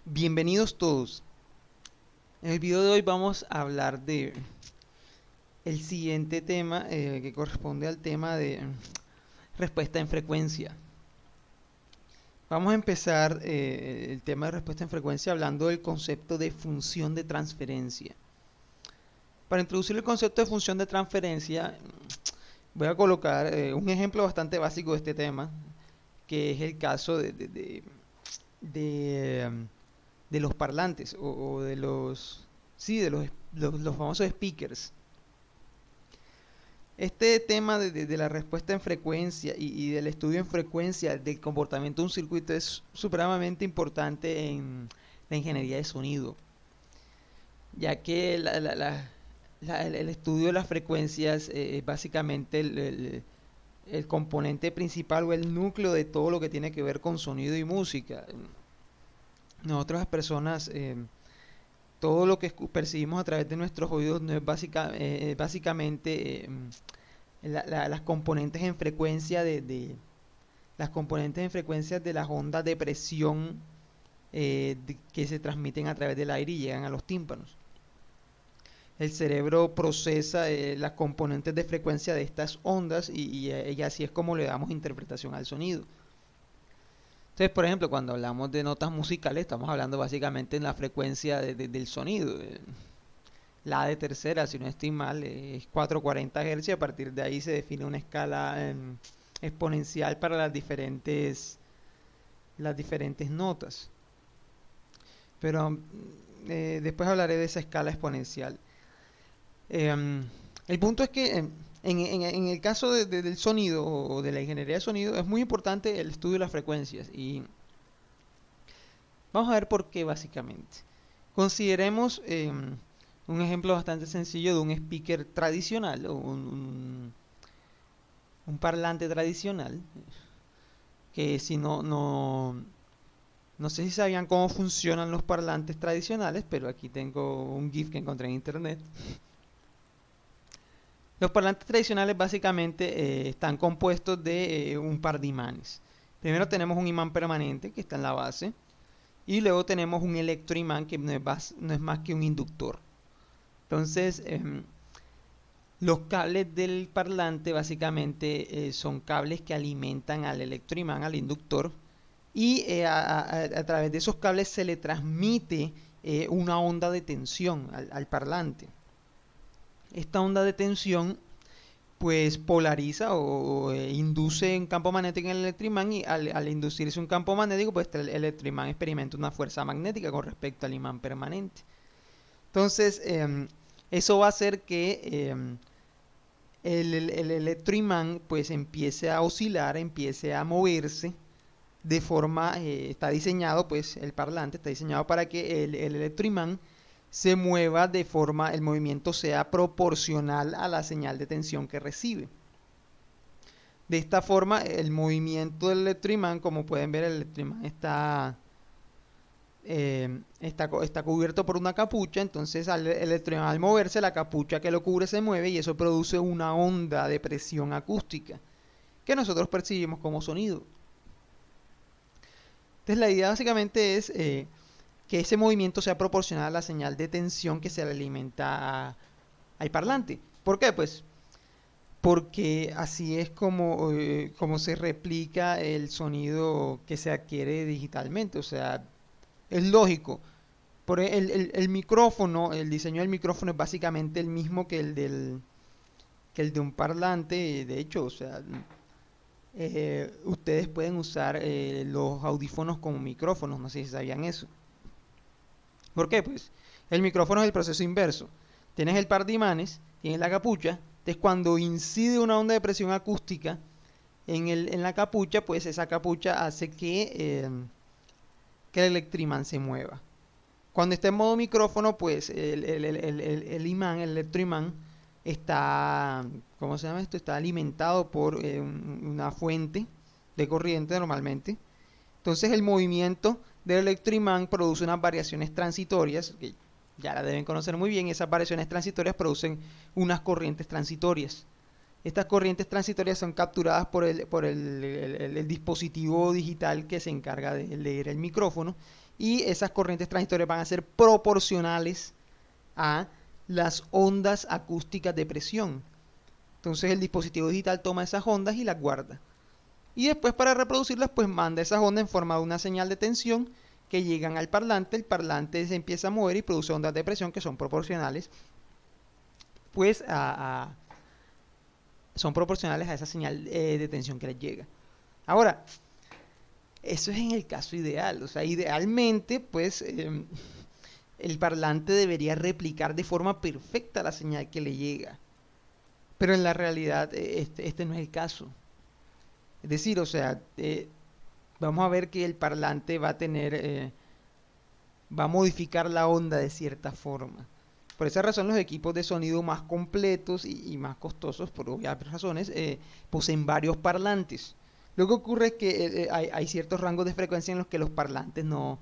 Bienvenidos todos. En el video de hoy vamos a hablar de el siguiente tema que corresponde al tema de respuesta en frecuencia. Vamos a empezar el tema de respuesta en frecuencia hablando del concepto de función de transferencia. Para introducir el concepto de función de transferencia, voy a colocar un ejemplo bastante básico de este tema, que es el caso de, de los parlantes o de los, sí, de los famosos speakers. Este tema de la respuesta en frecuencia y del estudio en frecuencia del comportamiento de un circuito es supremamente importante en la ingeniería de sonido, ya que el estudio de las frecuencias es básicamente el componente principal o el núcleo de todo lo que tiene que ver con sonido y música. Nosotros las personas, todo lo que percibimos a través de nuestros oídos no es básicamente las componentes en frecuencia las componentes en frecuencia de las ondas de presión que se transmiten a través del aire y llegan a los tímpanos. El cerebro procesa las componentes de frecuencia de estas ondas y así es como le damos interpretación al sonido. Entonces, por ejemplo, cuando hablamos de notas musicales, estamos hablando básicamente en la frecuencia del sonido. La de tercera, si no estoy mal, es 440 Hz y a partir de ahí se define una escala exponencial para las diferentes notas. Pero después hablaré de esa escala exponencial. El punto es que en el caso del sonido o de la ingeniería de sonido es muy importante el estudio de las frecuencias y vamos a ver por qué básicamente. Consideremos un ejemplo bastante sencillo de un speaker tradicional o un parlante tradicional que si no sé si sabían cómo funcionan los parlantes tradicionales, pero aquí tengo un GIF que encontré en internet. Los parlantes tradicionales básicamente están compuestos de un par de imanes. Primero tenemos un imán permanente que está en la base y luego tenemos un electroimán que no es más que un inductor. Entonces, los cables del parlante básicamente son cables que alimentan al electroimán, al inductor, y a través de esos cables se le transmite una onda de tensión al parlante. Esta onda de tensión pues polariza o induce un campo magnético en el electroimán y al inducirse un campo magnético pues el electroimán experimenta una fuerza magnética con respecto al imán permanente. Entonces eso va a hacer que el electroimán pues empiece a oscilar, empiece a moverse de forma, está diseñado pues el parlante está diseñado para que el electroimán se mueva de forma, el movimiento sea proporcional a la señal de tensión que recibe. De esta forma, el movimiento del electroimán, como pueden ver, el electroimán está cubierto por una capucha, entonces el electroimán al moverse, la capucha que lo cubre se mueve y eso produce una onda de presión acústica que nosotros percibimos como sonido. Entonces la idea básicamente es que ese movimiento sea proporcional a la señal de tensión que se le alimenta al parlante. ¿Por qué? Pues porque así es como se replica el sonido que se adquiere digitalmente. O sea, es lógico. Por el micrófono, el diseño del micrófono es básicamente el mismo que el de un parlante. De hecho, o sea, ustedes pueden usar los audífonos como micrófonos. No sé si sabían eso. ¿Por qué? Pues el micrófono es el proceso inverso. Tienes el par de imanes, tienes la capucha, entonces cuando incide una onda de presión acústica en la capucha, pues esa capucha hace que el electroimán se mueva. Cuando está en modo micrófono, pues el imán, el electroimán, está, ¿cómo se llama esto? Está alimentado por una fuente de corriente normalmente. Entonces el movimiento del electroimán produce unas variaciones transitorias, que ya la deben conocer muy bien, esas variaciones transitorias producen unas corrientes transitorias. Estas corrientes transitorias son capturadas por el dispositivo digital que se encarga de leer el micrófono, y esas corrientes transitorias van a ser proporcionales a las ondas acústicas de presión. Entonces el dispositivo digital toma esas ondas y las guarda. Y después, para reproducirlas, pues manda esas ondas en forma de una señal de tensión que llegan al parlante. El parlante se empieza a mover y produce ondas de presión que son proporcionales, pues son proporcionales a esa señal de tensión que les llega. Ahora, eso es en el caso ideal. O sea, idealmente, pues el parlante debería replicar de forma perfecta la señal que le llega. Pero en la realidad este no es el caso. Es decir, o sea, vamos a ver que el parlante va a modificar la onda de cierta forma. Por esa razón, los equipos de sonido más completos y más costosos, por obvias razones, poseen varios parlantes. Lo que ocurre es que hay ciertos rangos de frecuencia en los que los parlantes no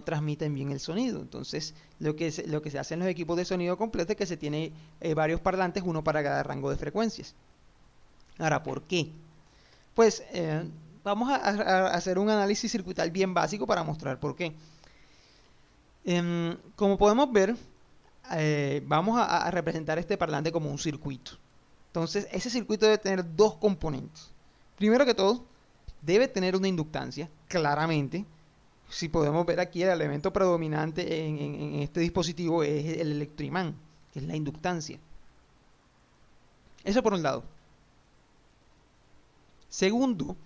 transmiten bien el sonido. Entonces, lo que se hace en los equipos de sonido completo es que se tiene varios parlantes, uno para cada rango de frecuencias. Ahora, ¿por qué? Pues vamos a hacer un análisis circuital bien básico para mostrar por qué. Como podemos ver, vamos a representar este parlante como un circuito. Entonces, ese circuito debe tener dos componentes. Primero que todo, debe tener una inductancia, claramente. Si podemos ver aquí, el elemento predominante en este dispositivo es el electroimán, que es la inductancia. Eso por un lado. Segundo,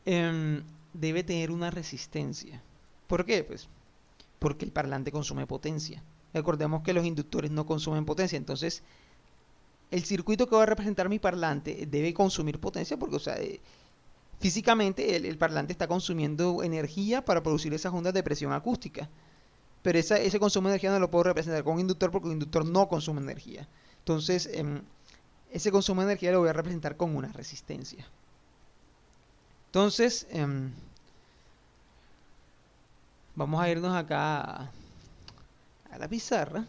debe tener una resistencia. ¿Por qué? Pues porque el parlante consume potencia. Recordemos que los inductores no consumen potencia, entonces el circuito que va a representar mi parlante debe consumir potencia, porque, o sea, físicamente el parlante está consumiendo energía para producir esas ondas de presión acústica. Pero ese consumo de energía no lo puedo representar con un inductor, porque un inductor no consume energía. Entonces, ese consumo de energía lo voy a representar con una resistencia. Entonces, vamos a irnos acá a la pizarra.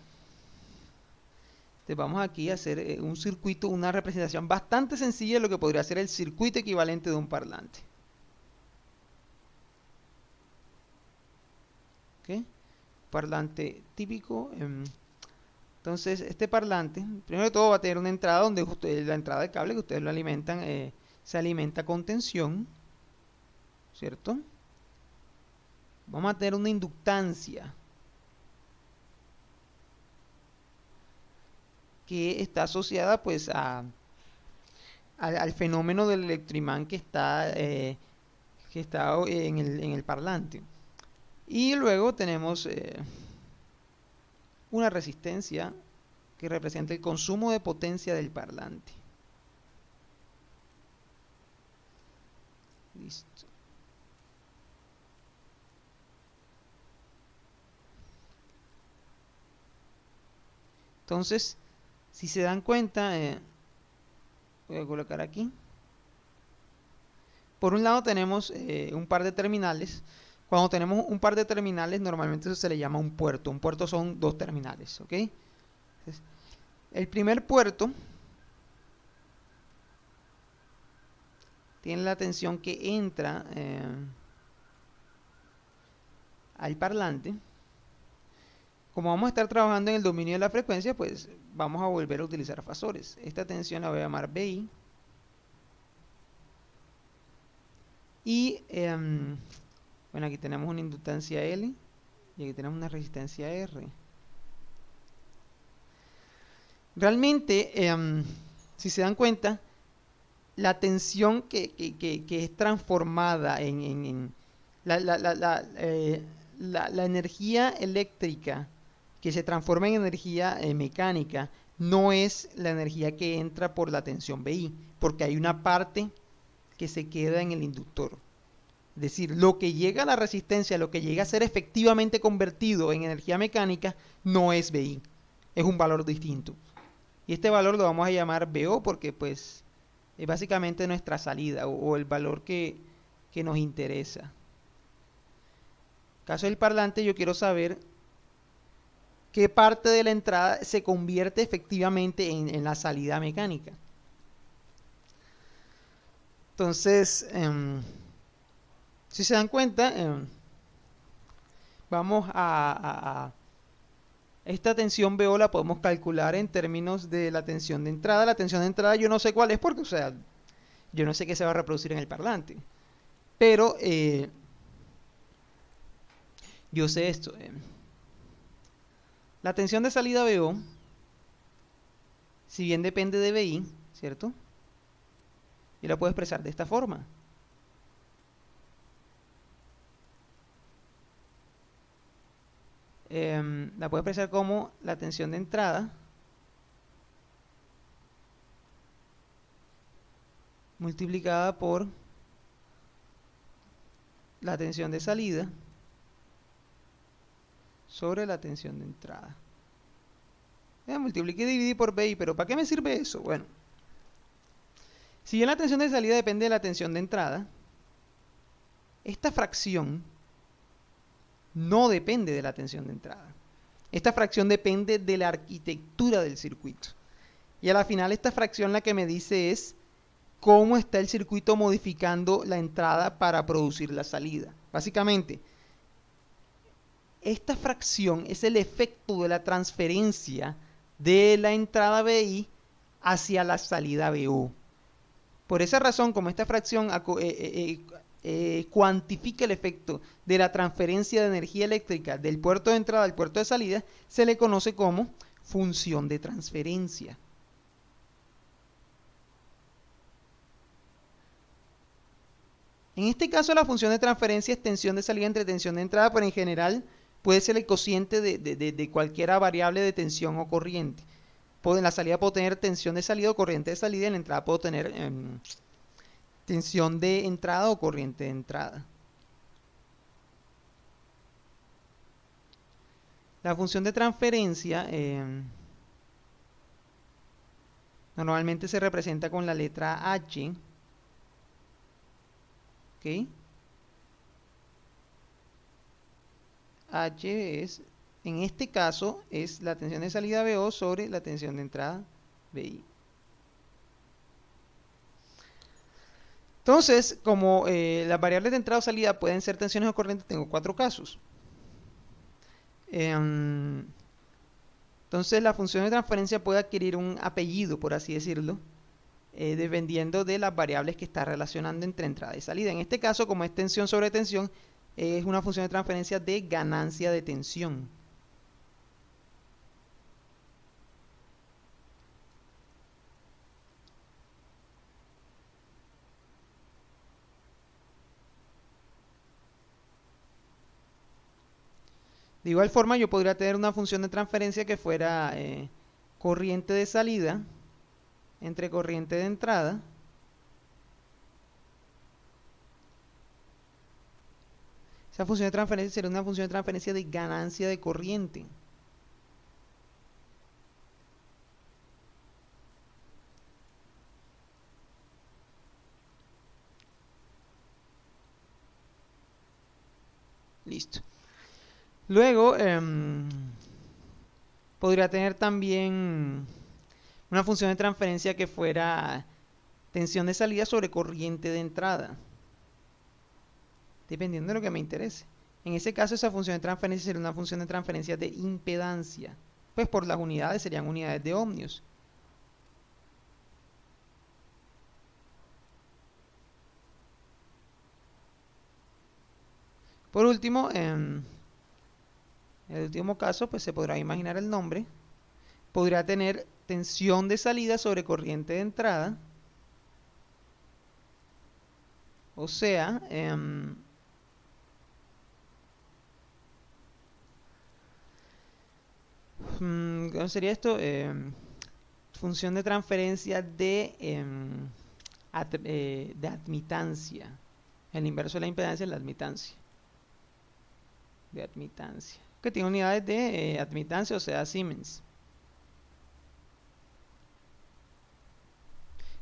Entonces vamos aquí a hacer un circuito, una representación bastante sencilla de lo que podría ser el circuito equivalente de un parlante. ¿Ok? Parlante típico. Entonces, este parlante, primero de todo, va a tener una entrada donde la entrada de cable que ustedes lo alimentan, se alimenta con tensión, ¿cierto? Vamos a tener una inductancia que está asociada, pues, al fenómeno del electroimán que está en el parlante. Y luego tenemos una resistencia que representa el consumo de potencia del parlante. Listo. Entonces, si se dan cuenta, voy a colocar aquí. Por un lado tenemos un par de terminales. Cuando tenemos un par de terminales, normalmente eso se le llama un puerto. Un puerto son dos terminales, ¿ok? Entonces, el primer puerto tiene la tensión que entra al parlante. Como vamos a estar trabajando en el dominio de la frecuencia, pues vamos a volver a utilizar fasores. Esta tensión la voy a llamar BI. Y bueno, aquí tenemos una inductancia L y aquí tenemos una resistencia R. Realmente, si se dan cuenta, la tensión que es transformada en la energía eléctrica que se transforma en energía mecánica no es la energía que entra por la tensión BI, porque hay una parte que se queda en el inductor. Es decir, lo que llega a la resistencia, lo que llega a ser efectivamente convertido en energía mecánica, no es BI, es un valor distinto. Y este valor lo vamos a llamar BO porque pues es básicamente nuestra salida o el valor que nos interesa. En caso del parlante, yo quiero saber qué parte de la entrada se convierte efectivamente en la salida mecánica. Entonces, si se dan cuenta, vamos a esta tensión BO la podemos calcular en términos de la tensión de entrada. La tensión de entrada yo no sé cuál es porque, o sea, yo no sé qué se va a reproducir en el parlante. Pero yo sé esto. La tensión de salida BO, si bien depende de BI, ¿cierto? Yo la puedo expresar de esta forma. La puedo expresar como la tensión de entrada multiplicada por la tensión de salida sobre la tensión de entrada. Multipliqué y dividí por BI, pero ¿para qué me sirve eso? Bueno, si bien la tensión de salida depende de la tensión de entrada, esta fracción no depende de la tensión de entrada. Esta fracción depende de la arquitectura del circuito. Y a la final esta fracción la que me dice es cómo está el circuito modificando la entrada para producir la salida. Básicamente, esta fracción es el efecto de la transferencia de la entrada BI hacia la salida BO. Por esa razón, como esta fracción cuantifica el efecto de la transferencia de energía eléctrica del puerto de entrada al puerto de salida, se le conoce como función de transferencia. En este caso, la función de transferencia es tensión de salida entre tensión de entrada, pero en general puede ser el cociente de cualquier variable de tensión o corriente. En la salida puedo tener tensión de salida o corriente de salida, en la entrada puedo tener tensión de entrada o corriente de entrada. La función de transferencia normalmente se representa con la letra H. ¿Ok? H es, en este caso, es la tensión de salida BO sobre la tensión de entrada BI. Entonces, como las variables de entrada o salida pueden ser tensiones o corrientes, tengo 4 casos. Entonces, la función de transferencia puede adquirir un apellido, por así decirlo, dependiendo de las variables que está relacionando entre entrada y salida. En este caso, como es tensión sobre tensión, es una función de transferencia de ganancia de tensión. De igual forma, yo podría tener una función de transferencia que fuera corriente de salida entre corriente de entrada Esa función de transferencia sería una función de transferencia de ganancia de corriente. Listo. Luego, podría tener también una función de transferencia que fuera tensión de salida sobre corriente de entrada, dependiendo de lo que me interese. En ese caso, esa función de transferencia sería una función de transferencia de impedancia, pues por las unidades serían unidades de ohmios. Por último, en el último caso, pues se podrá imaginar el nombre. Podría tener tensión de salida sobre corriente de entrada. O sea, ¿cómo sería esto? Función de transferencia de admitancia. El inverso de la impedancia es la admitancia. De admitancia. Que tiene unidades de admitancia, o sea, Siemens.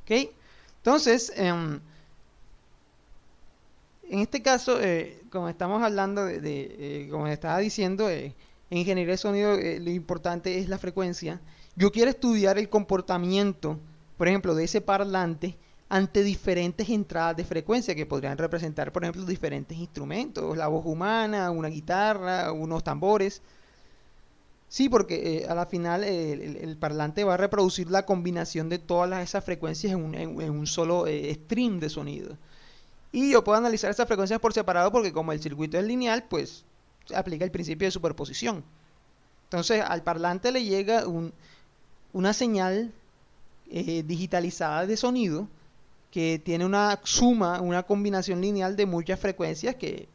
¿Ok? Entonces, en este caso, como estamos hablando como estaba diciendo, en ingeniería de sonido lo importante es la frecuencia. Yo quiero estudiar el comportamiento, por ejemplo, de ese parlante ante diferentes entradas de frecuencia que podrían representar, por ejemplo, diferentes instrumentos, la voz humana, una guitarra, unos tambores. Sí, porque a la final el parlante va a reproducir la combinación de todas esas frecuencias en un solo stream de sonido. Y yo puedo analizar esas frecuencias por separado porque como el circuito es lineal, pues se aplica el principio de superposición. Entonces al parlante le llega una señal digitalizada de sonido que tiene una suma, una combinación lineal de muchas frecuencias que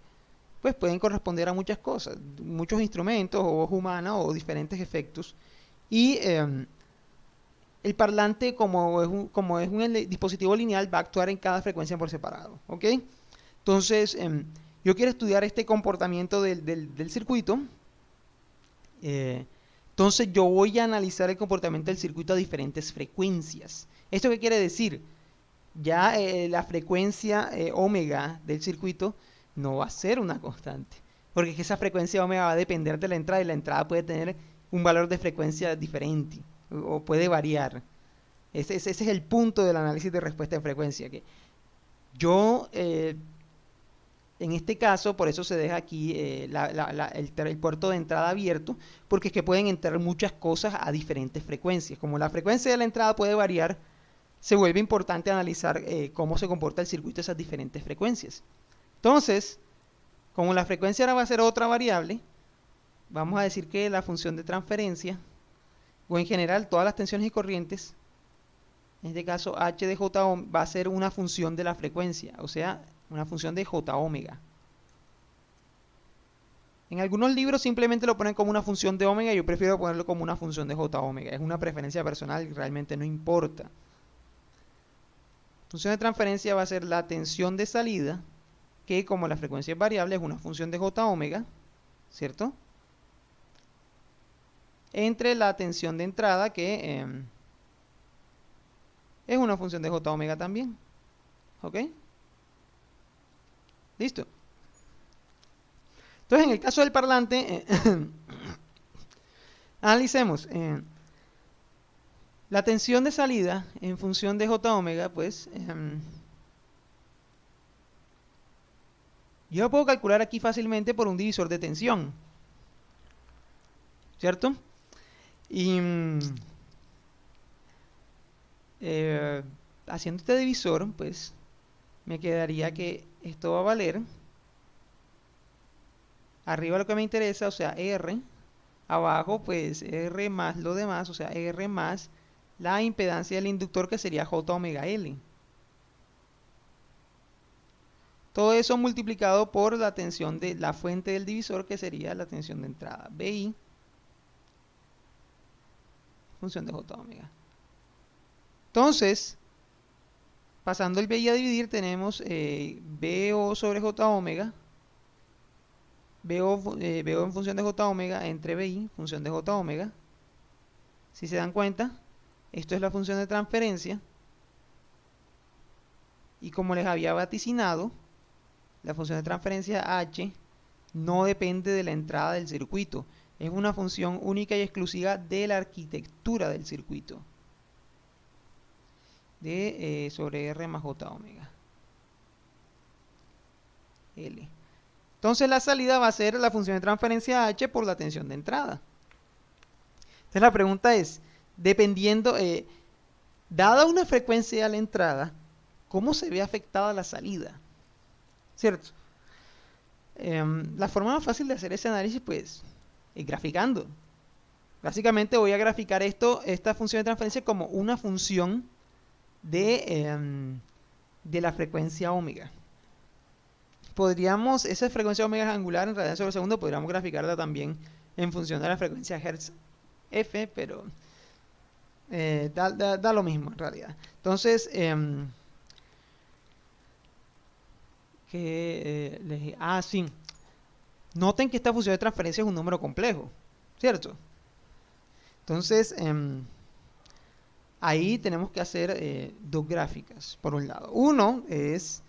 pues pueden corresponder a muchas cosas, muchos instrumentos o voz humana o diferentes efectos. Y el parlante, como es un dispositivo lineal, va a actuar en cada frecuencia por separado. ¿Ok? Entonces, yo quiero estudiar este comportamiento del circuito. Entonces, yo voy a analizar el comportamiento del circuito a diferentes frecuencias. ¿Esto qué quiere decir? Ya la frecuencia omega del circuito no va a ser una constante, porque es que esa frecuencia omega va a depender de la entrada y la entrada puede tener un valor de frecuencia diferente o puede variar. Ese es el punto del análisis de respuesta en frecuencia, que yo en este caso, por eso se deja aquí el puerto de entrada abierto, porque es que pueden entrar muchas cosas a diferentes frecuencias. Como la frecuencia de la entrada puede variar, se vuelve importante analizar cómo se comporta el circuito a esas diferentes frecuencias. Entonces, como la frecuencia ahora va a ser otra variable, vamos a decir que la función de transferencia, o en general todas las tensiones y corrientes, en este caso h de j va a ser una función de la frecuencia, o sea, una función de j omega. En algunos libros simplemente lo ponen como una función de omega, yo prefiero ponerlo como una función de j omega, es una preferencia personal y realmente no importa. Función de transferencia va a ser la tensión de salida, que como la frecuencia es variable es una función de j omega, ¿cierto? Entre la tensión de entrada, que es una función de j omega también. ¿Ok? Listo. Entonces, en el caso del parlante, analicemos. La tensión de salida en función de j omega, pues, yo lo puedo calcular aquí fácilmente por un divisor de tensión, ¿cierto? Y haciendo este divisor, pues, me quedaría que esto va a valer, arriba lo que me interesa, o sea, R, abajo, pues, R más lo demás, o sea, R más la impedancia del inductor, que sería J omega L. Todo eso multiplicado por la tensión de la fuente del divisor, que sería la tensión de entrada, BI, función de J omega. Entonces, pasando el BI a dividir, tenemos BO sobre J omega, BO en función de J omega entre BI, función de J omega. Si se dan cuenta, esto es la función de transferencia. Y como les había vaticinado, la función de transferencia H no depende de la entrada del circuito. Es una función única y exclusiva de la arquitectura del circuito. De sobre R más J omega. L. Entonces la salida va a ser la función de transferencia H por la tensión de entrada. Entonces la pregunta es, dependiendo, dada una frecuencia a la entrada, ¿cómo se ve afectada la salida? ¿Cierto? La forma más fácil de hacer ese análisis, pues, es graficando. Básicamente voy a graficar esta función de transferencia como una función de la frecuencia omega. Esa frecuencia omega angular en radianes sobre segundo, podríamos graficarla también en función de la frecuencia Hertz F, pero da lo mismo en realidad. Entonces, sí. Noten que esta función de transferencia es un número complejo, ¿cierto? Entonces, ahí tenemos que hacer dos gráficas, por un lado. Uno es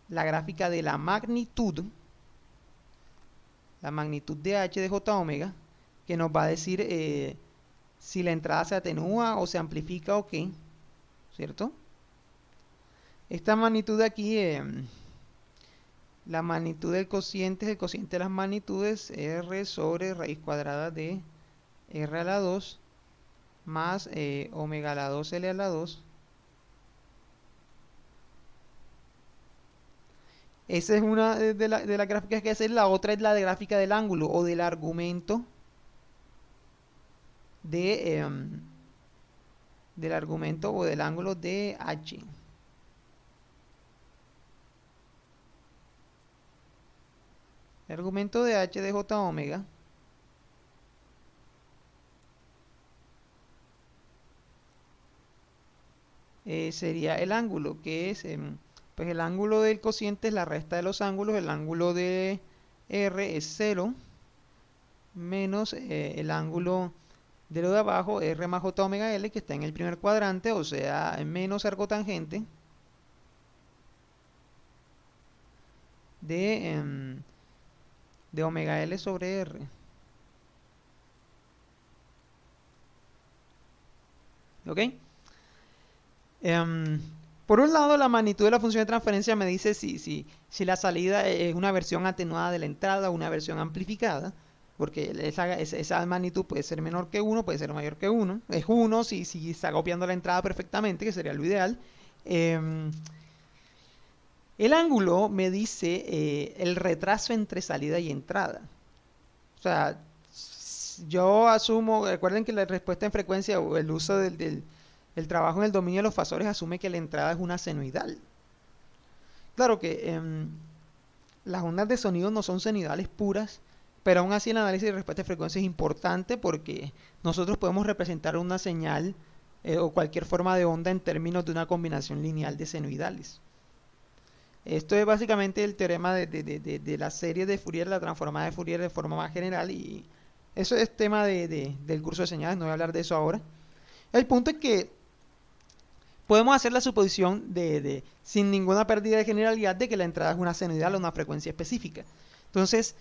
la gráfica de la magnitud la magnitud de h de j omega, que nos va a decir si la entrada se atenúa o se amplifica o qué, ¿cierto? Esta magnitud de aquí, la magnitud del cociente es el cociente de las magnitudes, r sobre raíz cuadrada de r a la 2 más omega a la 2 L a la 2. Esa es una de las gráficas que hay que hacer. La otra es la de gráfica del ángulo o del argumento del argumento o del ángulo de h. El argumento de h de j omega sería el ángulo, que es pues el ángulo del cociente es la resta de los ángulos. El ángulo de r es 0 menos el ángulo de lo de abajo, r más j omega l, que está en el primer cuadrante, o sea, menos arcotangente de omega l sobre r. ¿Ok? Por un lado, la magnitud de la función de transferencia me dice si la salida es una versión atenuada de la entrada o una versión amplificada, porque esa magnitud puede ser menor que 1, puede ser mayor que 1. Es 1 si está copiando la entrada perfectamente, que sería lo ideal. El ángulo me dice el retraso entre salida y entrada. O sea, yo asumo, recuerden que la respuesta en frecuencia o el uso el trabajo en el dominio de los fasores asume que la entrada es una senoidal. Claro que las ondas de sonido no son senoidales puras, pero aún así el análisis de respuesta de frecuencia es importante porque nosotros podemos representar una señal o cualquier forma de onda en términos de una combinación lineal de senoidales. Esto es básicamente el teorema de la serie de Fourier, la transformada de Fourier de forma más general, y eso es tema del curso de señales, no voy a hablar de eso ahora. El punto es que podemos hacer la suposición sin ninguna pérdida de generalidad de que la entrada es una senoidal o una frecuencia específica. Entonces,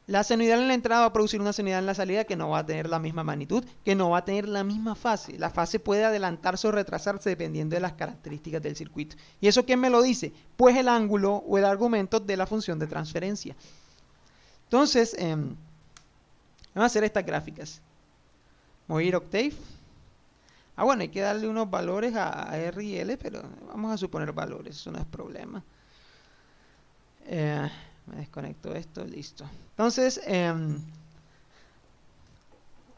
la senoidal en la entrada va a producir una senoidal en la salida que no va a tener la misma magnitud, que no va a tener la misma fase. La fase puede adelantarse o retrasarse dependiendo de las características del circuito. ¿Y eso quién me lo dice? Pues el ángulo o el argumento de la función de transferencia. Entonces, vamos a hacer estas gráficas. Voy a ir a Octave. Bueno, hay que darle unos valores a R y L, pero vamos a suponer valores, eso no es problema. Me desconecto esto, listo. Entonces,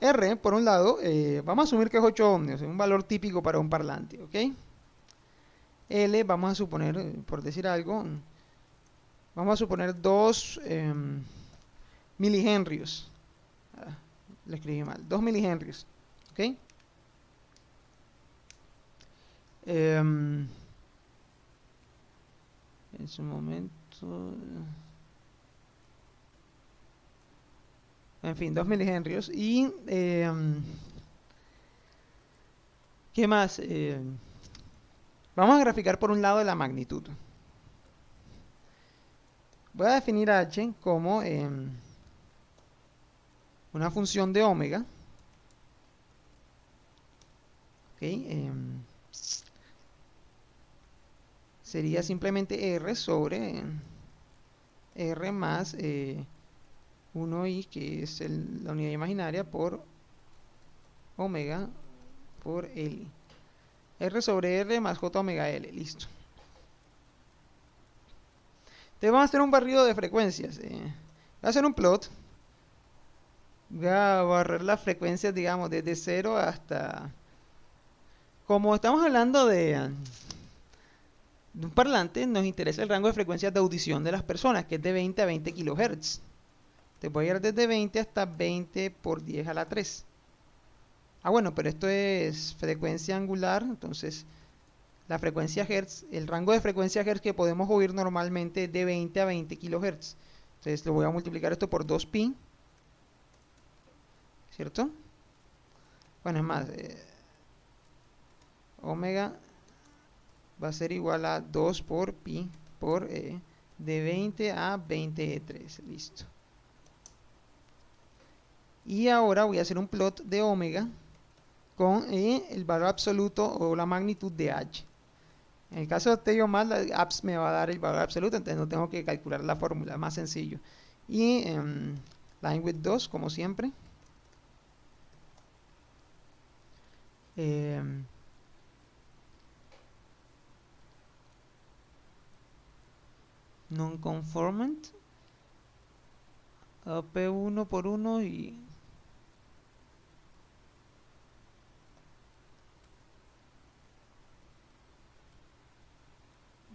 R, por un lado, vamos a asumir que es 8 ohmios, es un valor típico para un parlante, ¿ok? L, vamos a suponer, por decir algo, vamos a suponer 2 milihenrios. Lo escribí mal, 2 milihenrios, ¿ok? En su momento, en fin, 2 milihenrios. Y ¿qué más? Vamos a graficar por un lado la magnitud. Voy a definir h como una función de omega. ¿Ok? Sería simplemente r sobre r más 1i, que es la unidad imaginaria, por omega por L. R sobre R más J omega L, listo. Entonces vamos a hacer un barrido de frecuencias. Voy a hacer un plot. Voy a barrer las frecuencias, digamos, desde 0 hasta... Como estamos hablando de un parlante, nos interesa el rango de frecuencias de audición de las personas, que es de 20 a 20 kHz. Te voy a ir desde 20 hasta 20 por 10 a la 3. Bueno, pero esto es frecuencia angular, entonces la frecuencia Hertz, el rango de frecuencia Hertz que podemos oír normalmente es de 20 a 20 kHz. Entonces lo voy a multiplicar esto por 2pi, ¿cierto? Bueno, es más, omega va a ser igual a 2 por pi por de 20 a 20 de 13, listo. Y ahora voy a hacer un plot de omega con el valor absoluto o la magnitud de h. En el caso de Octavio más, la apps me va a dar el valor absoluto, entonces no tengo que calcular la fórmula, más sencillo. Y line with 2, como siempre. Non-conformant. P1 por 1 y...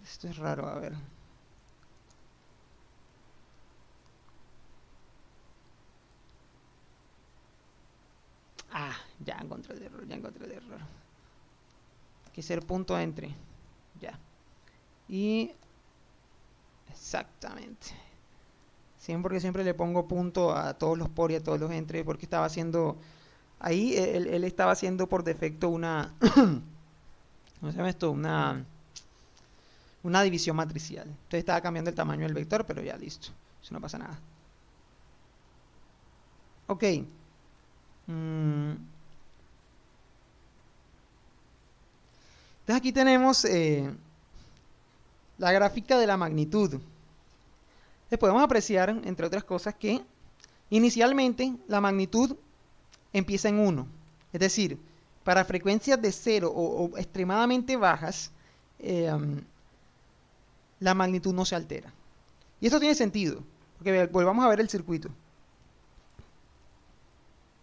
Esto es raro, a ver. Ah, ya encontré el error, ya encontré el error. Hay que ser punto entre. Ya. Y... Exactamente. Siempre, porque siempre le pongo punto a todos los por y a todos los entre, porque estaba haciendo... Ahí él estaba haciendo por defecto una... ¿Cómo se llama esto? Una división matricial. Entonces estaba cambiando el tamaño del vector, pero ya listo. Eso no pasa nada. Ok. Entonces aquí tenemos la gráfica de la magnitud. Entonces podemos apreciar, entre otras cosas, que inicialmente la magnitud empieza en 1. Es decir, para frecuencias de 0 o extremadamente bajas, la magnitud no se altera. Y esto tiene sentido, porque volvamos a ver el circuito.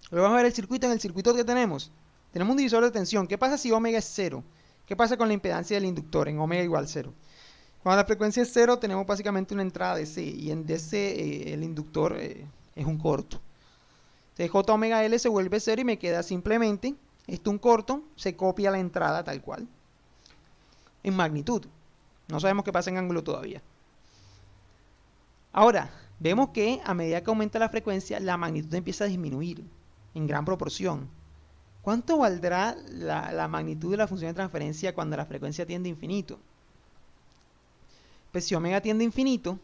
Volvamos a ver el circuito. En el circuito que tenemos un divisor de tensión. ¿Qué pasa si omega es 0? ¿Qué pasa con la impedancia del inductor en omega igual 0? Cuando la frecuencia es 0 tenemos básicamente una entrada DC, y en DC el inductor es un corto. Entonces J omega L se vuelve 0 y me queda simplemente un corto, se copia la entrada tal cual en magnitud. No sabemos qué pasa en ángulo todavía. Ahora, vemos que a medida que aumenta la frecuencia, la magnitud empieza a disminuir en gran proporción. ¿Cuánto valdrá la magnitud de la función de transferencia cuando la frecuencia tiende a infinito? Pues si omega tiende a infinito,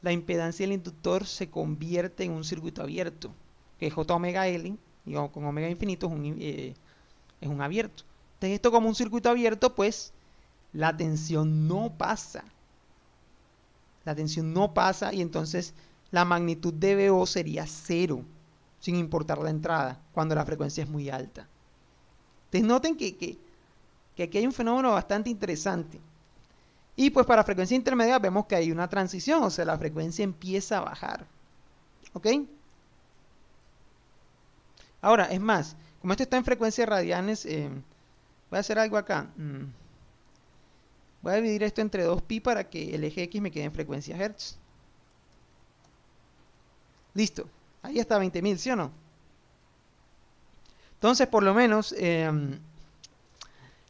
la impedancia del inductor se convierte en un circuito abierto, que J omega L, digo, con omega infinito es un abierto. Entonces esto como un circuito abierto, pues la tensión no pasa. La tensión no pasa y entonces la magnitud de VO sería 0, sin importar la entrada, cuando la frecuencia es muy alta. Entonces noten que aquí hay un fenómeno bastante interesante. Y pues para frecuencia intermedia vemos que hay una transición, o sea, la frecuencia empieza a bajar. ¿Ok? Ahora, es más, como esto está en frecuencias radianes, voy a hacer algo acá. Voy a dividir esto entre 2pi para que el eje X me quede en frecuencia Hertz. Listo. Ahí está 20.000, ¿sí o no? Entonces, por lo menos,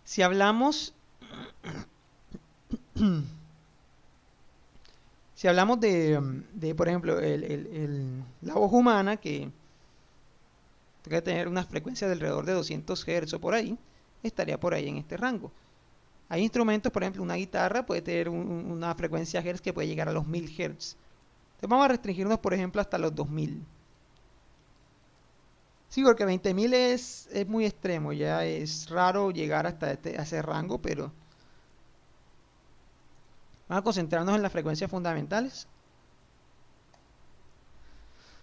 si hablamos... Si hablamos de por ejemplo, la voz humana, que tiene que tener una frecuencia de alrededor de 200 Hz o por ahí, estaría por ahí en este rango. Hay instrumentos, por ejemplo, una guitarra puede tener una frecuencia Hz que puede llegar a los 1000 Hz. Entonces vamos a restringirnos, por ejemplo, hasta los 2000. Sí, porque 20.000 es muy extremo, ya es raro llegar hasta ese rango, pero vamos a concentrarnos en las frecuencias fundamentales.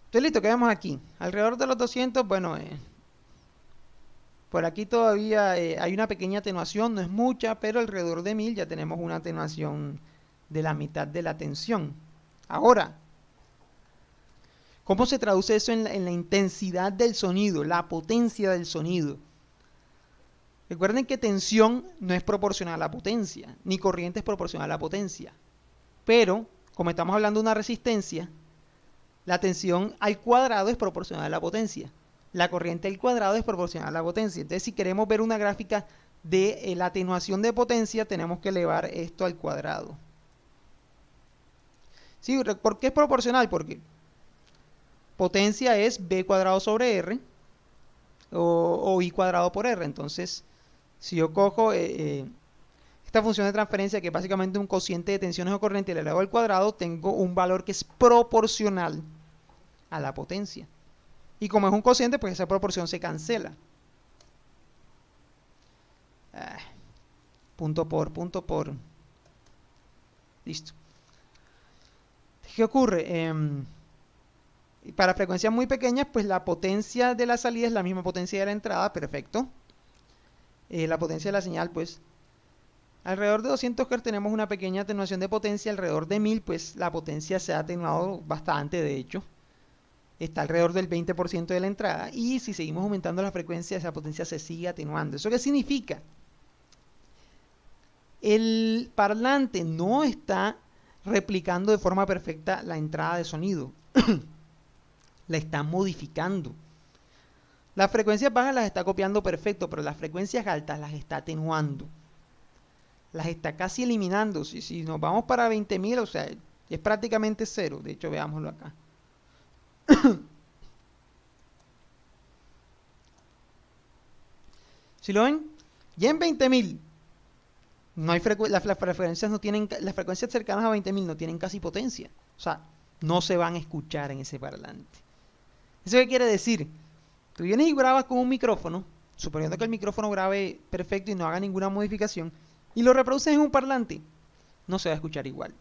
Entonces, listo, quedamos aquí. Alrededor de los 200, bueno, por aquí todavía hay una pequeña atenuación, no es mucha, pero alrededor de 1000 ya tenemos una atenuación de la mitad de la tensión. Ahora, ¿cómo se traduce eso en la intensidad del sonido, la potencia del sonido? Recuerden que tensión no es proporcional a la potencia, ni corriente es proporcional a la potencia. Pero, como estamos hablando de una resistencia, la tensión al cuadrado es proporcional a la potencia. La corriente al cuadrado es proporcional a la potencia. Entonces, si queremos ver una gráfica de la atenuación de potencia, tenemos que elevar esto al cuadrado. ¿Sí? ¿Por qué es proporcional? Porque potencia es b cuadrado sobre r o i cuadrado por r. Entonces, si yo cojo, esta función de transferencia, que es básicamente un cociente de tensiones o corriente elevado al cuadrado, tengo un valor que es proporcional a la potencia. Y como es un cociente, pues esa proporción se cancela. Punto por. Listo. ¿Qué ocurre? Para frecuencias muy pequeñas, pues la potencia de la salida es la misma potencia de la entrada, perfecto. La potencia de la señal, pues, alrededor de 200 Hz tenemos una pequeña atenuación de potencia, alrededor de 1000, pues la potencia se ha atenuado bastante, de hecho. Está alrededor del 20% de la entrada, y si seguimos aumentando la frecuencia, esa potencia se sigue atenuando. ¿Eso qué significa? El parlante no está replicando de forma perfecta la entrada de sonido. La está modificando. Las frecuencias bajas las está copiando perfecto, pero las frecuencias altas las está atenuando. Las está casi eliminando. Si nos vamos para 20.000, o sea, es prácticamente cero. De hecho, veámoslo acá. Si lo ven, ya en 20.000 no hay las frecuencias cercanas a 20.000 no tienen casi potencia. O sea, no se van a escuchar en ese parlante. ¿Eso qué quiere decir? Tú vienes y grabas con un micrófono, suponiendo que el micrófono grabe perfecto y no haga ninguna modificación, y lo reproduces en un parlante, no se va a escuchar igual.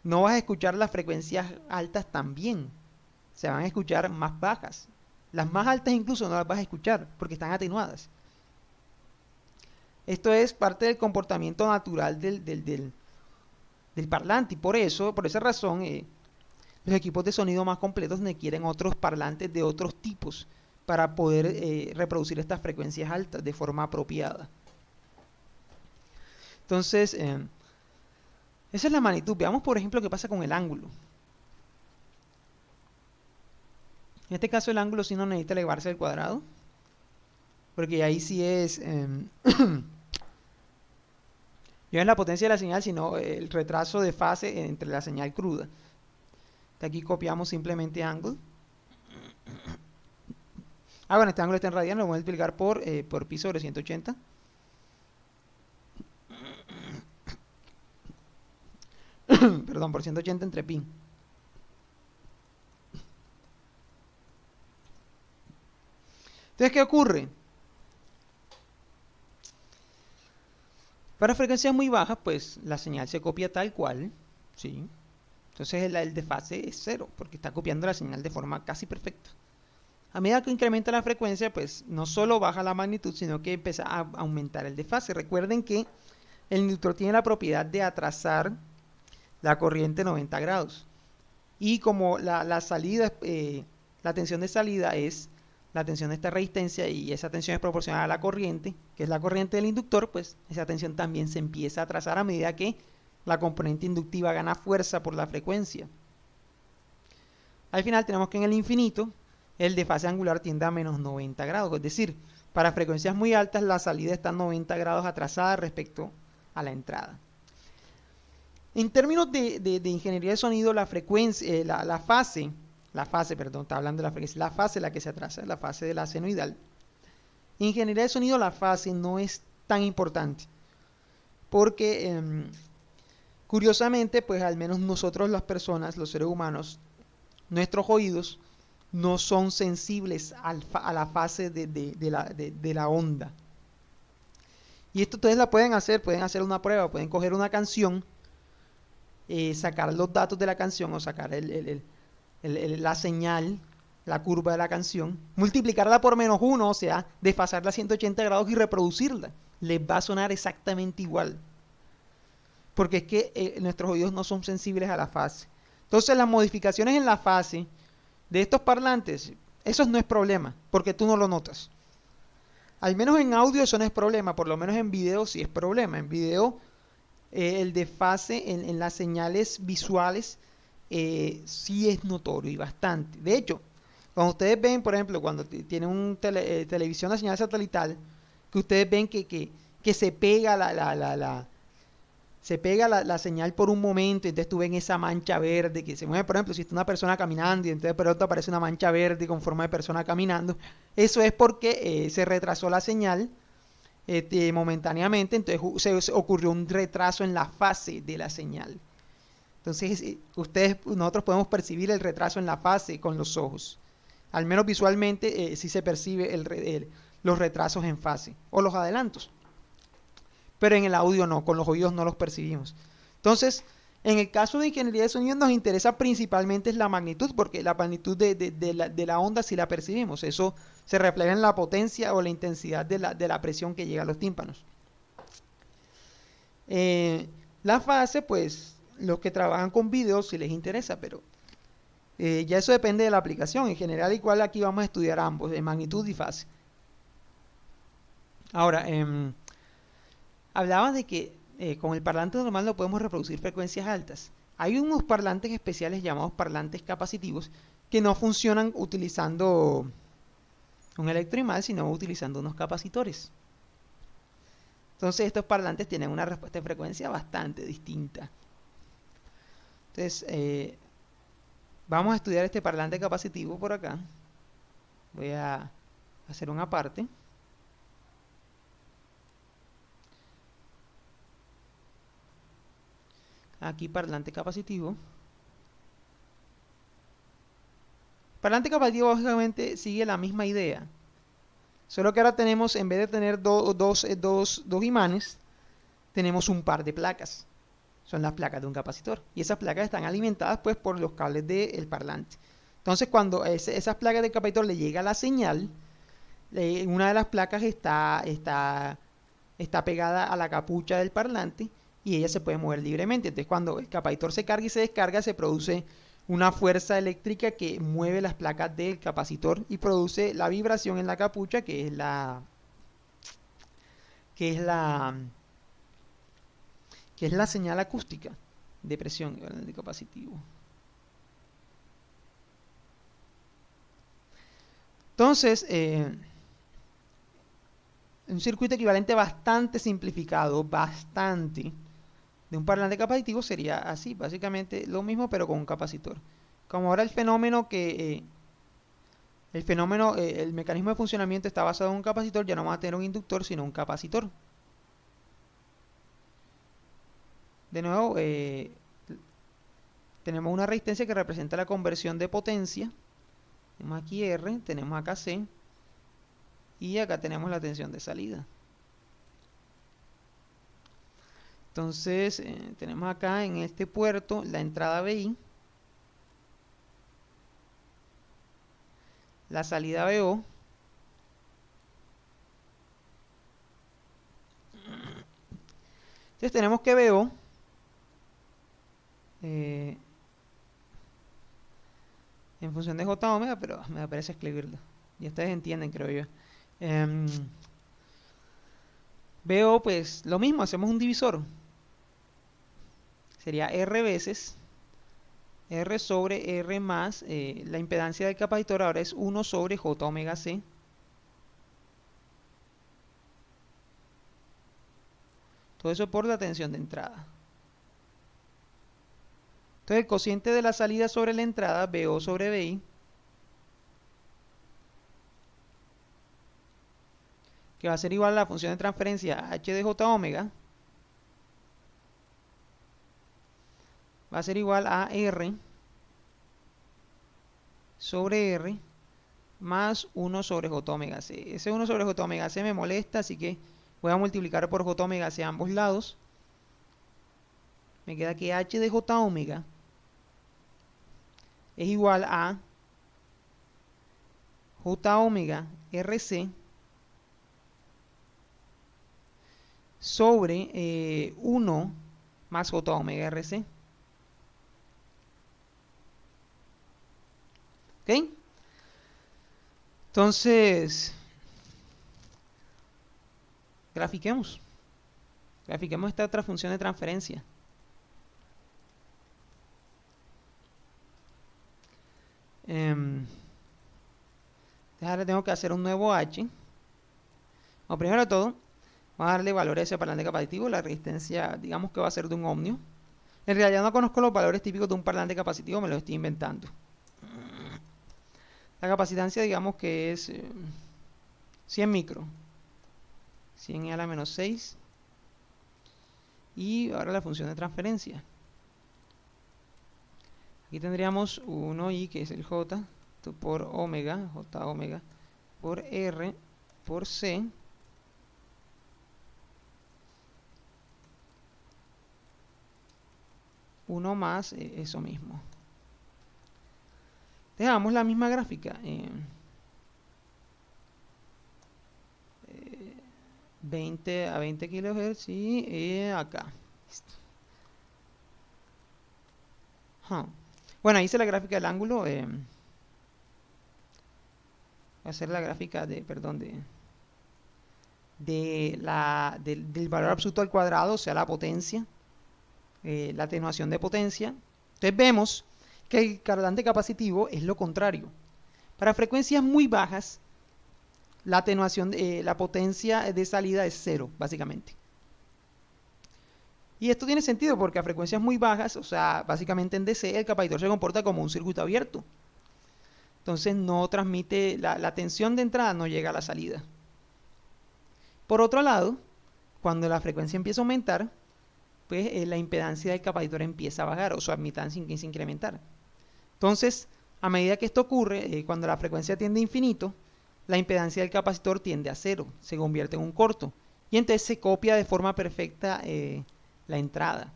No vas a escuchar las frecuencias altas también. Se van a escuchar más bajas. Las más altas incluso no las vas a escuchar porque están atenuadas. Esto es parte del comportamiento natural del parlante, y por esa razón, los equipos de sonido más completos requieren otros parlantes de otros tipos para poder reproducir estas frecuencias altas de forma apropiada. Entonces, esa es la magnitud. Veamos, por ejemplo, qué pasa con el ángulo. En este caso, el ángulo sí no necesita elevarse al cuadrado, porque ahí sí es no es la potencia de la señal, sino el retraso de fase entre la señal cruda. De aquí copiamos simplemente ángulo. Bueno, este ángulo está en radiano, lo voy a multiplicar por pi sobre 180. Perdón, por 180 entre pi. Entonces, ¿qué ocurre? Para frecuencias muy bajas, pues la señal se copia tal cual, ¿sí? Entonces el desfase es cero, porque está copiando la señal de forma casi perfecta. A medida que incrementa la frecuencia, pues no solo baja la magnitud, sino que empieza a aumentar el desfase. Recuerden que el inductor tiene la propiedad de atrasar la corriente 90 grados. Y como la salida, la tensión de salida es la tensión de esta resistencia, y esa tensión es proporcional a la corriente, que es la corriente del inductor, pues esa tensión también se empieza a trazar a medida que la componente inductiva gana fuerza por la frecuencia. Al final tenemos que en el infinito el desfase angular tiende a menos 90 grados, es decir, para frecuencias muy altas la salida está 90 grados atrasada respecto a la entrada. En términos de ingeniería de sonido, la frecuencia, la fase, está hablando de la frecuencia, la fase la que se atrasa, la fase de la senoidal. En ingeniería de sonido la fase no es tan importante, porque curiosamente, pues al menos nosotros las personas, los seres humanos, nuestros oídos no son sensibles a la fase de la onda. Y esto ustedes pueden hacer una prueba, pueden coger una canción, sacar los datos de la canción o sacar la señal, la curva de la canción, multiplicarla por -1, o sea, desfasarla a 180 grados y reproducirla. Les va a sonar exactamente igual. Porque es que nuestros oídos no son sensibles a la fase. Entonces las modificaciones en la fase de estos parlantes, eso no es problema, porque tú no lo notas. Al menos en audio eso no es problema, por lo menos en video sí es problema. En video el desfase en las señales visuales sí es notorio y bastante. De hecho, cuando ustedes ven, por ejemplo, cuando tienen un televisión a señal satelital, que ustedes ven que se pega la señal por un momento, y entonces tú ven esa mancha verde que se mueve. Por ejemplo, si está una persona caminando y entonces de pronto aparece una mancha verde con forma de persona caminando, eso es porque se retrasó la señal momentáneamente, entonces se ocurrió un retraso en la fase de la señal. Entonces, nosotros podemos percibir el retraso en la fase con los ojos. Al menos visualmente, sí se percibe los retrasos en fase o los adelantos. Pero en el audio no, con los oídos no los percibimos. Entonces, en el caso de ingeniería de sonido nos interesa principalmente es la magnitud, porque la magnitud de la onda sí la percibimos. Eso se refleja en la potencia o la intensidad de la presión que llega a los tímpanos. La fase, pues, los que trabajan con videos sí les interesa, pero ya eso depende de la aplicación. En general, igual aquí vamos a estudiar ambos, de magnitud y fase. Ahora, hablaba de que con el parlante normal no podemos reproducir frecuencias altas. Hay unos parlantes especiales llamados parlantes capacitivos que no funcionan utilizando un electroimán, sino utilizando unos capacitores. Entonces estos parlantes tienen una respuesta de frecuencia bastante distinta. Entonces vamos a estudiar este parlante capacitivo por acá. Voy a hacer una parte. Aquí parlante capacitivo. Parlante capacitivo básicamente sigue la misma idea. Solo que ahora tenemos, en vez de tener dos imanes, tenemos un par de placas. Son las placas de un capacitor. Y esas placas están alimentadas pues por los cables del parlante. Entonces cuando esas placas del capacitor le llega la señal, una de las placas está pegada a la capucha del parlante y ella se puede mover libremente. Entonces cuando el capacitor se carga y se descarga, se produce una fuerza eléctrica que mueve las placas del capacitor y produce la vibración en la capucha, que es la señal acústica de presión de capacitivo. Entonces, un circuito equivalente bastante simplificado, de un parlante capacitivo sería así, básicamente lo mismo pero con un capacitor. Como ahora el mecanismo de funcionamiento está basado en un capacitor, ya no vamos a tener un inductor sino un capacitor. De nuevo, tenemos una resistencia que representa la conversión de potencia. Tenemos aquí R, tenemos acá C y acá tenemos la tensión de salida. Entonces, tenemos acá en este puerto la entrada BI, la salida BO, entonces tenemos que BO en función de J omega, pero me parece escribirlo. Y ustedes entienden, creo yo. BO, pues lo mismo, hacemos un divisor. Sería R veces R sobre R más la impedancia del capacitor ahora es 1 sobre J omega C. Todo eso por la tensión de entrada. Entonces el cociente de la salida sobre la entrada, BO sobre BI, que va a ser igual a la función de transferencia H de J omega, va a ser igual a R sobre R más 1 sobre J omega C. Ese 1 sobre J omega C me molesta, así que voy a multiplicar por J omega C a ambos lados. Me queda que H de J omega es igual a J omega RC sobre 1 más J omega RC. ¿Ok? Entonces, grafiquemos esta otra función de transferencia. Ahora tengo que hacer un nuevo H. Bueno, primero de todo, vamos a darle valores a ese parlante capacitivo. La resistencia, digamos que va a ser de un ohmio. En realidad no conozco los valores típicos de un parlante capacitivo, me los estoy inventando. La capacitancia, digamos que es 100 micro. 100 a la menos 6. Y ahora la función de transferencia. Aquí tendríamos 1i, que es el j, por omega, j omega, por r, por c. Uno más eso mismo. Dejamos la misma gráfica. 20 a 20 kHz y acá. Bueno, ahí hice la gráfica del ángulo. Voy a hacer la gráfica de, perdón, del valor absoluto al cuadrado, o sea, la potencia, la atenuación de potencia. Entonces vemos que el cargante capacitivo es lo contrario. Para frecuencias muy bajas, la atenuación, la potencia de salida es 0, básicamente. Y esto tiene sentido porque a frecuencias muy bajas, o sea, básicamente en DC, el capacitor se comporta como un circuito abierto. Entonces no transmite, la tensión de entrada no llega a la salida. Por otro lado, cuando la frecuencia empieza a aumentar, pues la impedancia del capacitor empieza a bajar, o su admitancia empieza a incrementar. Entonces, a medida que esto ocurre, cuando la frecuencia tiende a infinito, la impedancia del capacitor tiende a 0, se convierte en un corto. Y entonces se copia de forma perfecta la entrada.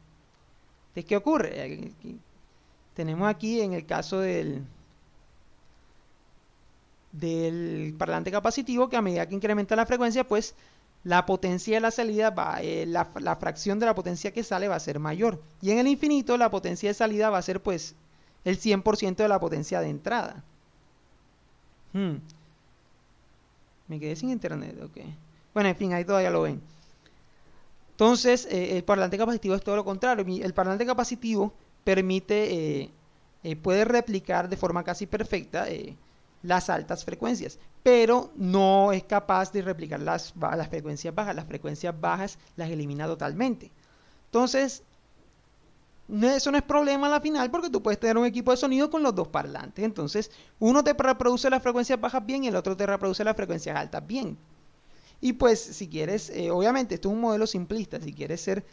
Entonces, ¿qué ocurre? Tenemos aquí en el caso del parlante capacitivo que a medida que incrementa la frecuencia, pues la potencia de la salida va, la fracción de la potencia que sale va a ser mayor. Y en el infinito la potencia de salida va a ser pues el 100% de la potencia de entrada. Me quedé sin internet, ok. Bueno, en fin, ahí todavía lo ven. Entonces, el parlante capacitivo es todo lo contrario. El parlante capacitivo permite, puede replicar de forma casi perfecta las altas frecuencias, pero no es capaz de replicar las frecuencias bajas. Las frecuencias bajas las elimina totalmente. Entonces, eso no es problema a la final porque tú puedes tener un equipo de sonido con los dos parlantes. Entonces, uno te reproduce las frecuencias bajas bien y el otro te reproduce las frecuencias altas bien. Y pues, si quieres, obviamente, esto es un modelo simplista. Si quieres ser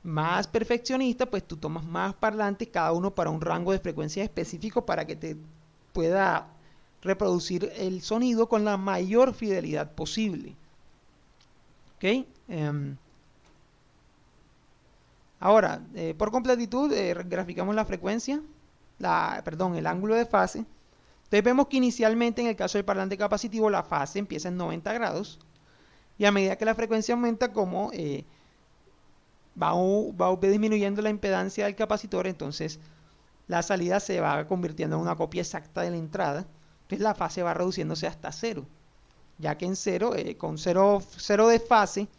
más perfeccionista, pues tú tomas más parlantes, cada uno para un rango de frecuencia específico para que te pueda reproducir el sonido con la mayor fidelidad posible. ¿Ok? Ahora, por completitud, graficamos la frecuencia, el ángulo de fase. Entonces vemos que inicialmente en el caso del parlante capacitivo la fase empieza en 90 grados y a medida que la frecuencia aumenta, como va disminuyendo la impedancia del capacitor, entonces la salida se va convirtiendo en una copia exacta de la entrada. Entonces la fase va reduciéndose hasta 0, ya que en 0, con 0 de fase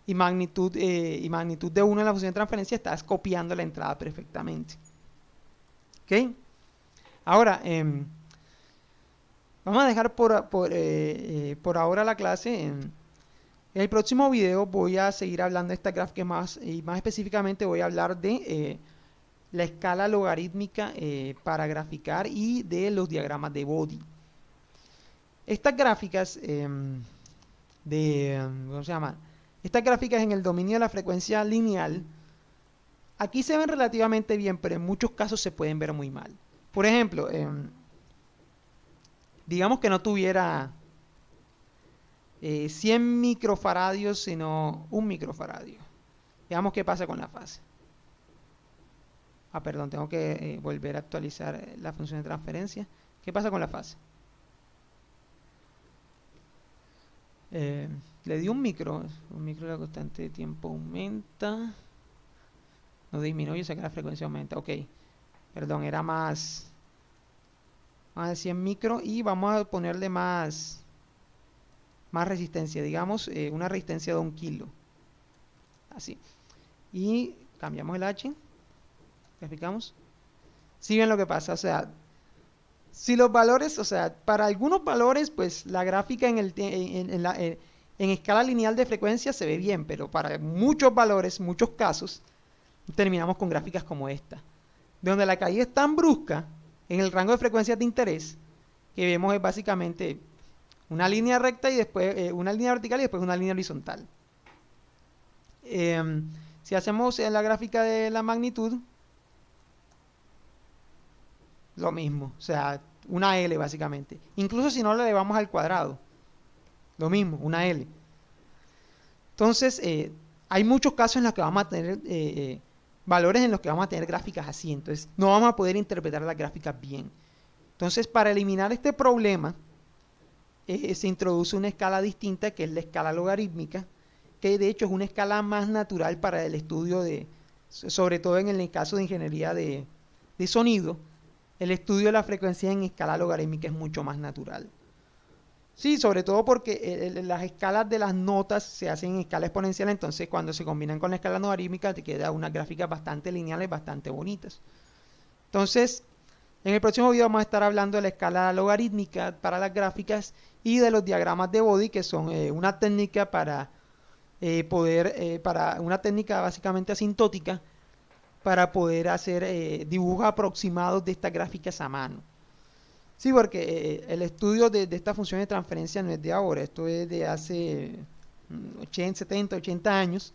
y magnitud de 1 en la función de transferencia, estás copiando la entrada perfectamente. ¿Ok? Ahora, vamos a dejar por ahora la clase. En el próximo video voy a seguir hablando de esta gráfica más, y más específicamente voy a hablar de la escala logarítmica para graficar y de los diagramas de Bode. Estas gráficas ¿cómo se llama? Estas gráficas en el dominio de la frecuencia lineal, aquí se ven relativamente bien, pero en muchos casos se pueden ver muy mal. Por ejemplo, digamos que no tuviera 100 microfaradios, sino 1 microfaradio. Veamos qué pasa con la fase. Perdón, tengo que volver a actualizar la función de transferencia. ¿Qué pasa con la fase? Le di un micro, la constante de tiempo aumenta, no disminuye, o sea que la frecuencia aumenta. Ok, perdón, era más de 100 micro y vamos a ponerle más resistencia, digamos una resistencia de 1 kilo, así, y cambiamos el H, graficamos. Si ven lo que pasa, o sea, si los valores, o sea, para algunos valores, pues la gráfica en escala lineal de frecuencia se ve bien, pero para muchos valores, muchos casos, terminamos con gráficas como esta, donde la caída es tan brusca en el rango de frecuencias de interés que vemos es básicamente una línea recta y después una línea vertical y después una línea horizontal. Si hacemos la gráfica de la magnitud, lo mismo, o sea, una L básicamente. Incluso si no la elevamos al cuadrado, lo mismo, una L. Entonces, hay muchos casos en los que vamos a tener valores en los que vamos a tener gráficas así. Entonces, no vamos a poder interpretar las gráficas bien. Entonces, para eliminar este problema, se introduce una escala distinta, que es la escala logarítmica, que de hecho es una escala más natural para el estudio sobre todo en el caso de ingeniería de sonido, el estudio de la frecuencia en escala logarítmica es mucho más natural. Sí, sobre todo porque las escalas de las notas se hacen en escala exponencial, entonces cuando se combinan con la escala logarítmica te queda unas gráficas bastante lineales, bastante bonitas. Entonces, en el próximo video vamos a estar hablando de la escala logarítmica para las gráficas y de los diagramas de Bode, que son una técnica para una técnica básicamente asintótica para poder hacer dibujos aproximados de estas gráficas a mano. Sí, porque el estudio de esta función de transferencia no es de ahora, esto es de hace 80, 70, 80 años,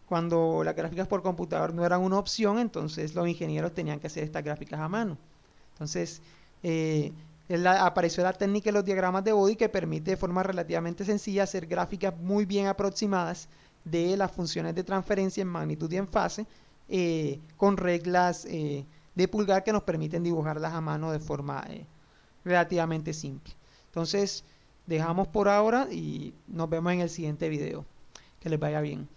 cuando las gráficas por computador no eran una opción, entonces los ingenieros tenían que hacer estas gráficas a mano. Entonces, apareció la técnica de los diagramas de Bode que permite de forma relativamente sencilla hacer gráficas muy bien aproximadas de las funciones de transferencia en magnitud y en fase, con reglas de pulgar que nos permiten dibujarlas a mano de forma relativamente simple. Entonces, dejamos por ahora y nos vemos en el siguiente video. Que les vaya bien.